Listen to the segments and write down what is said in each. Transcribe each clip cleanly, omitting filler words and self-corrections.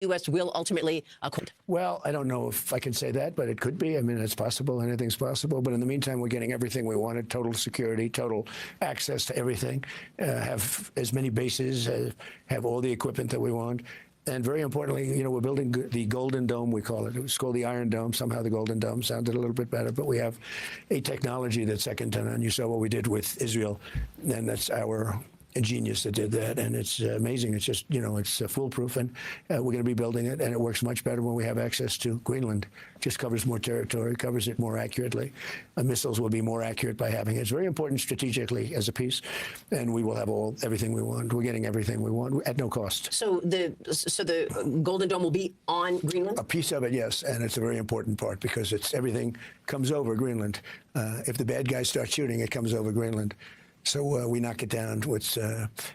U.S. will ultimately Well, I don't know if I can say that, but it could be. I mean, it's possible. Anything's possible. But in the meantime, we're getting everything we wanted: total security, total access to everything, have as many bases, have all the equipment that we want. And very importantly, you know, we're building the Golden Dome, we call it. It was called the Iron Dome. Somehow the Golden Dome sounded a little bit better, but we have a technology that's second to none. You saw what we did with Israel, and that's our genius that did that, and it's amazing. It's just, you know, it's foolproof, and we're going to be building it, and it works much better when we have access to Greenland. Just covers more territory, covers it more accurately. Missiles will be more accurate by having it. It's very important strategically as a piece, and we will have everything we want. We're getting everything we want at no cost. So the Golden Dome will be on Greenland? A piece of it, yes, and it's a very important part because it's everything comes over Greenland. If the bad guys start shooting, it comes over Greenland. So we knock it down. It's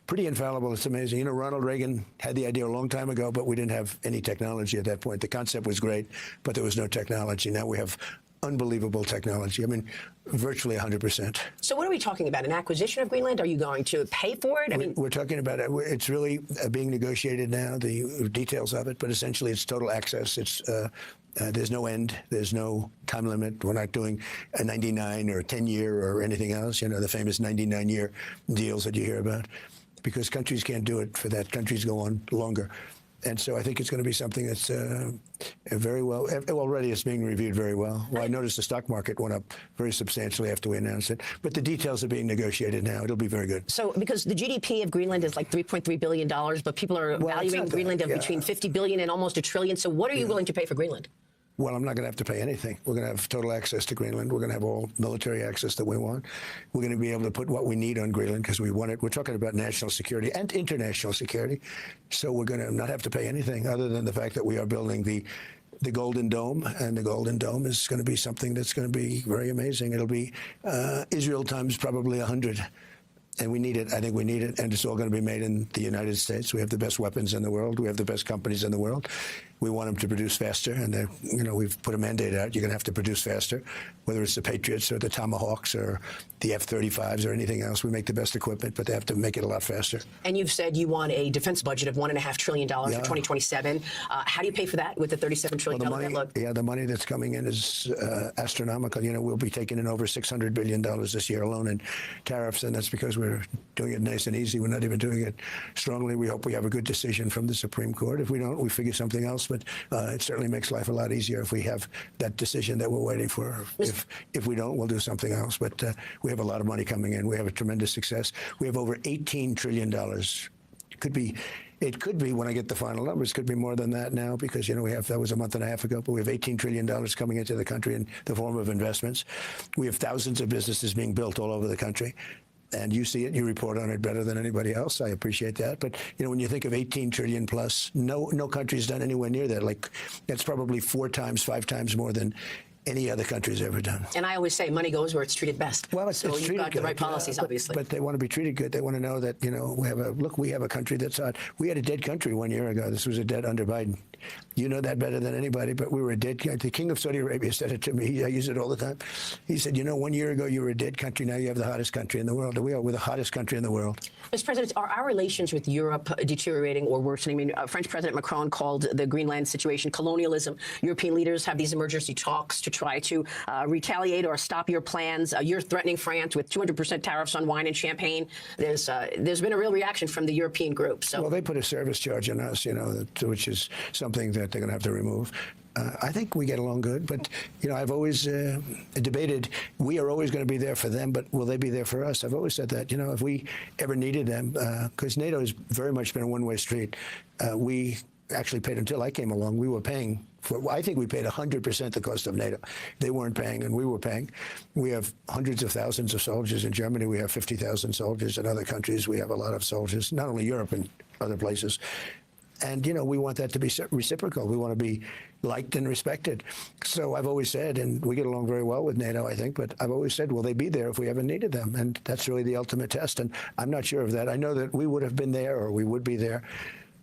pretty infallible. It's amazing. You know, Ronald Reagan had the idea a long time ago, but we didn't have any technology at that point. The concept was great, but there was no technology. Now we have unbelievable technology. I mean, virtually 100%. So what are we talking about? An acquisition of Greenland? Are you going to pay for it? I mean, we're talking about it. It's really being negotiated now, the details of it, but essentially it's total access. It's there's no end. There's no time limit. We're not doing a 99 or a 10-year or anything else, you know, the famous 99-year deals that you hear about, because countries can't do it for that. Countries go on longer. And so I think it's going to be something that's very well, already it's being reviewed very well. Well, I noticed the stock market went up very substantially after we announced it, but the details are being negotiated now. It'll be very good. So because the GDP of Greenland is like $3.3 billion, but people are valuing Greenland of between $50 billion and almost $1 trillion. So what are you willing to pay for Greenland? Well, I'm not going to have to pay anything. We're going to have total access to Greenland. We're going to have all military access that we want. We're going to be able to put what we need on Greenland because we want it. We're talking about national security and international security. So we're going to not have to pay anything other than the fact that we are building the Golden Dome, and the Golden Dome is going to be something that's going to be very amazing. It'll be Israel times probably 100. And we need it. I think we need it. And it's all going to be made in the United States. We have the best weapons in the world. We have the best companies in the world. We want them to produce faster. And, you know, we've put a mandate out. You're going to have to produce faster, whether it's the Patriots or the Tomahawks or the F-35s or anything else. We make the best equipment, but they have to make it a lot faster. And you've said you want a defense budget of $1.5 trillion for 2027. How do you pay for that with the $37 trillion debt load? Yeah, the money that's coming in is astronomical. You know, we'll be taking in over $600 billion this year alone in tariffs, and that's because we're doing it nice and easy. We're not even doing it strongly. We hope we have a good decision from the Supreme Court. If we don't, we figure something else. But it certainly makes life a lot easier if we have that decision that we're waiting for. If we don't, we'll do something else. But we have a lot of money coming in. We have a tremendous success. We have over $18 trillion. It could be, when I get the final numbers, could be more than that now because, you know, that was a month and a half ago, but we have $18 trillion coming into the country in the form of investments. We have thousands of businesses being built all over the country. And you see it, you report on it better than anybody else. I appreciate that. But, you know, when you think of 18 trillion plus, no country's done anywhere near that. Like, that's probably 4 times, 5 times more than any other country's ever done. And I always say money goes where it's treated best. Well, it's so you've got the right policies, obviously. But they want to be treated good. They want to know that, you know, we have a country that's hot. We had a dead country 1 year ago. This was a dead under Biden. You know that better than anybody, but we were a dead country. The King of Saudi Arabia said it to me. I use it all the time. He said, you know, 1 year ago you were a dead country. Now you have the hottest country in the world. We're the hottest country in the world. Mr. President, are our relations with Europe deteriorating or worsening? I mean, French President Macron called the Greenland situation colonialism. European leaders have these emergency talks to try to retaliate or stop your plans. You're threatening France with 200% tariffs on wine and champagne. There's been a real reaction from the European group. So, well, they put a service charge on us, you know, which is something that they're going to have to remove. I think we get along good, but, you know, I've always debated, we are always going to be there for them, but will they be there for us? I've always said that, you know, if we ever needed them, because NATO has very much been a one-way street. We actually paid, until I came along, we were paying for, I think we paid 100% the cost of NATO. They weren't paying, and we were paying. We have hundreds of thousands of soldiers in Germany. We have 50,000 soldiers in other countries. We have a lot of soldiers, not only Europe and other places. And, you know, we want that to be reciprocal. We want to be liked and respected. So I've always said, and we get along very well with NATO, I think, but I've always said, will they be there if we ever needed them? And that's really the ultimate test. And I'm not sure of that. I know that we would have been there, or we would be there,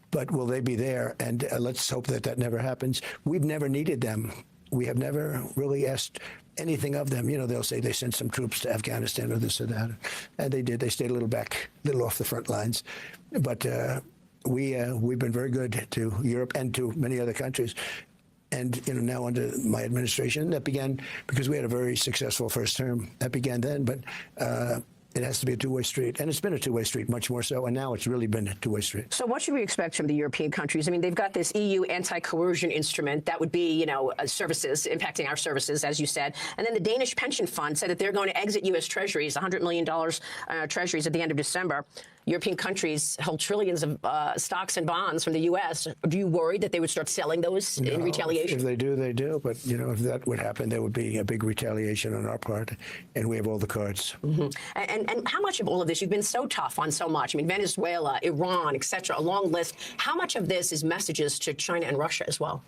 but will they be there? And let's hope that that never happens. We've never needed them. We have never really asked anything of them. You know, they'll say they sent some troops to Afghanistan or this or that. And they did. They stayed a little back, a little off the front lines. But we've been very good to Europe and to many other countries. And now under my administration, that began because we had a very successful first term. That began then, but it has to be a two-way street, and it's been a two-way street, much more so. And now it's really been a two-way street. So, what should we expect from the European countries? I mean, they've got this EU anti-coercion instrument that would be, services impacting our services, as you said. And then the Danish pension fund said that they're going to exit U.S. Treasuries, $100 million treasuries at the end of December. European countries hold trillions of stocks and bonds from the U.S. Do you worry that they would start selling those in retaliation? If they do, they do. But, if that would happen, there would be a big retaliation on our part, and we have all the cards. Mm-hmm. And how much of all of this, you've been so tough on so much, I mean, Venezuela, Iran, et cetera, a long list. How much of this is messages to China and Russia as well?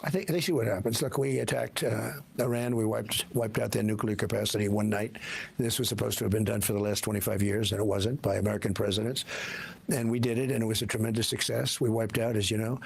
I think they see what happens. Look, we attacked Iran. We wiped out their nuclear capacity one night. This was supposed to have been done for the last 25 years, and it wasn't, by American presidents. And we did it, and it was a tremendous success. We wiped out, as you know,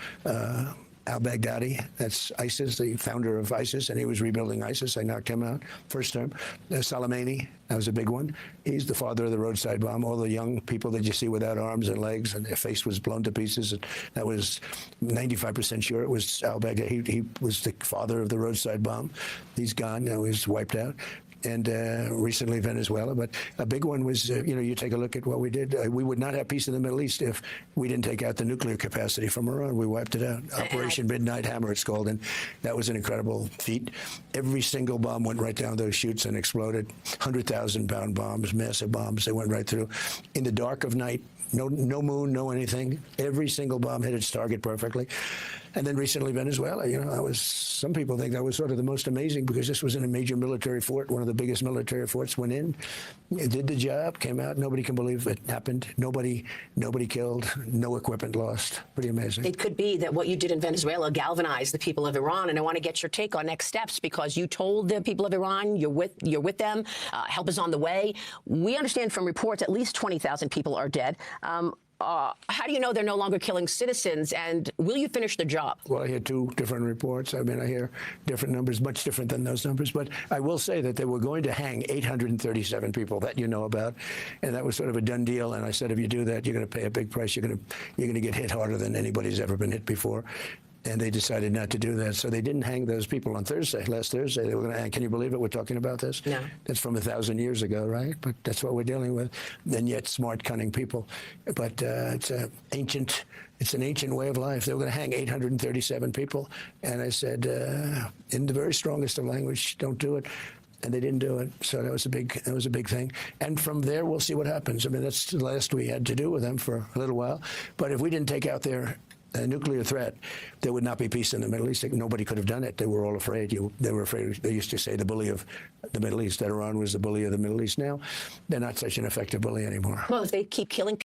al-Baghdadi, that's ISIS, the founder of ISIS, and he was rebuilding ISIS. I knocked him out first term. Soleimani, that was a big one. He's the father of the roadside bomb. All the young people that you see without arms and legs, and their face was blown to pieces. And that was 95% sure it was al-Baghdadi. He was the father of the roadside bomb. He's gone. Now he's wiped out. And recently Venezuela. But a big one was, you take a look at what we did. We would not have peace in the Middle East if we didn't take out the nuclear capacity from Iran. We wiped it out. Operation Midnight Hammer, it's called. And that was an incredible feat. Every single bomb went right down those chutes and exploded. 100,000-pound bombs, massive bombs. They went right through. In the dark of night, no moon, no anything. Every single bomb hit its target perfectly. And then recently Venezuela, some people think that was sort of the most amazing because this was in a major military fort, one of the biggest military forts, went in, it did the job, came out. Nobody can believe it happened. Nobody killed, no equipment lost. Pretty amazing. It could be that what you did in Venezuela galvanized the people of Iran, and I want to get your take on next steps because you told the people of Iran you're with them, help is on the way. We understand from reports at least 20,000 people are dead. How do you know they're no longer killing citizens, and will you finish the job? Well, I hear two different reports. I mean, I hear different numbers, much different than those numbers. But I will say that they were going to hang 837 people that you know about, and that was sort of a done deal. And I said, if you do that, you're going to pay a big price. You're going to get hit harder than anybody's ever been hit before. And they decided not to do that. So they didn't hang those people on Thursday. Last Thursday, they were going to hang. Can you believe it? We're talking about this? No. That's from 1,000 years ago, right? But that's what we're dealing with. And yet smart, cunning people. But it's an ancient way of life. They were going to hang 837 people. And I said, in the very strongest of language, don't do it. And they didn't do it. So that was a big thing. And from there, we'll see what happens. I mean, that's the last we had to do with them for a little while. But if we didn't take out their nuclear threat, there would not be peace in the Middle East. Nobody could have done it. They were all afraid. They were afraid. They used to say the bully of the Middle East, that Iran was the bully of the Middle East. Now, they're not such an effective bully anymore. Well, if they keep killing